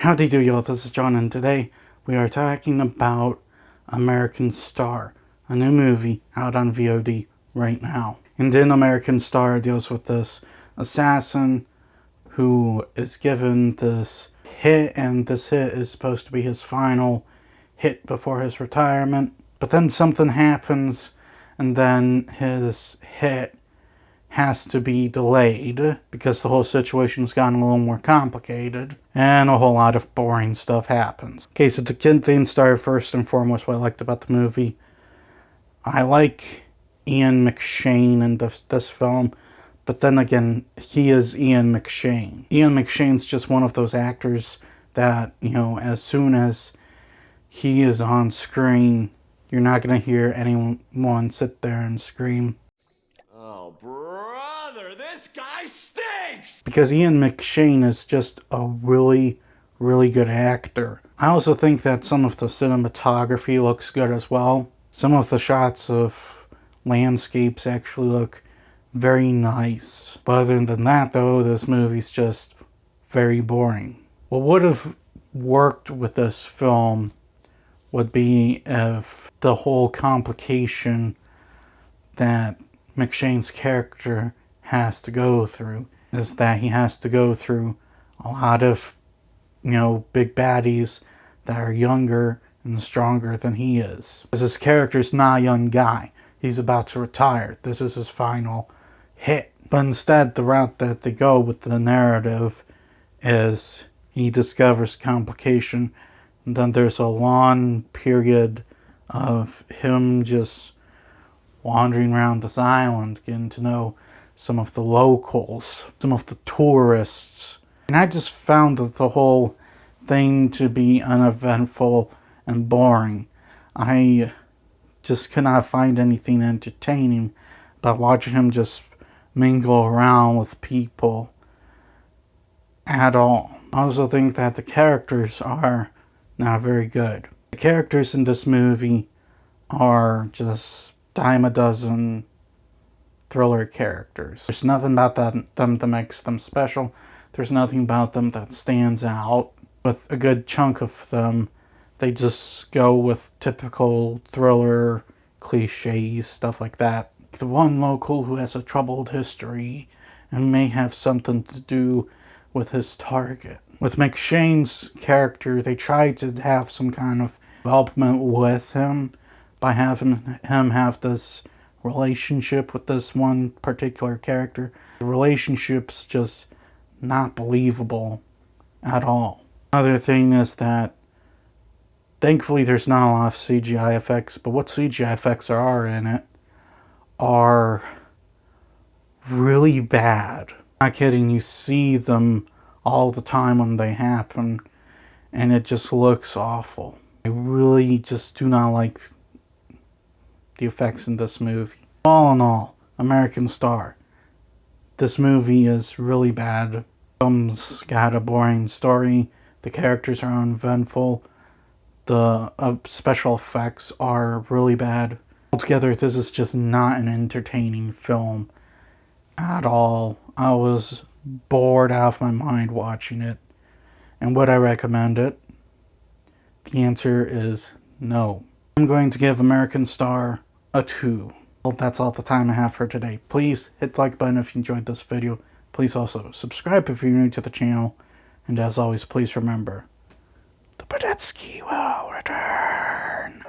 Howdy do y'all, this is John, and today we are talking about American Star, a new movie out on VOD right now. And in American Star deals with this assassin who is given this hit, and this hit is supposed to be his final hit before his retirement. But then something happens, and then his hit has to be delayed because the whole situation's gotten a little more complicated and a whole lot of boring stuff happens. Okay, so to get things started, first and foremost, what I liked about the movie, I like Ian McShane in this film, but then again, he is Ian McShane. Ian McShane's just one of those actors that, you know, as soon as he is on screen, you're not going to hear anyone sit there and scream, "Oh, brother, this guy stinks!" because Ian McShane is just a really, really good actor. I also think that some of the cinematography looks good as well. Some of the shots of landscapes actually look very nice. But other than that, though, this movie's just very boring. What would have worked with this film would be if the whole complication that McShane's character has to go through is that he has to go through a lot of, big baddies that are younger and stronger than he is. Because his character's not a young guy. He's about to retire. This is his final hit. But instead, the route that they go with the narrative is he discovers complication, and then there's a long period of him just wandering around this island, getting to know some of the locals, some of the tourists. And I just found that the whole thing to be uneventful and boring. I just could not find anything entertaining about watching him just mingle around with people at all. I also think that the characters are not very good. The characters in this movie are just dime a dozen thriller characters. There's nothing about them that makes them special. There's nothing about them that stands out. With a good chunk of them, they just go with typical thriller cliches, stuff like that. The one local who has a troubled history and may have something to do with his target. With McShane's character, they tried to have some kind of development with him by having him have this relationship with this one particular character. The relationship's just not believable at all. Another thing is that thankfully there's not a lot of CGI effects, but what CGI effects are in it are really bad. Not kidding, you see them all the time when they happen, and it just looks awful. I really just do not like the effects in this movie. All in all, American Star. This movie is really bad. The film's got a boring story. The characters are uneventful. The special effects are really bad. Altogether, this is just not an entertaining film at all. I was bored out of my mind watching it. And would I recommend it? The answer is no. I'm going to give American Star a 2. Well, that's all the time I have for today. Please hit the like button if you enjoyed this video. Please also subscribe if you're new to the channel. And as always, please remember, the Badetsky will return.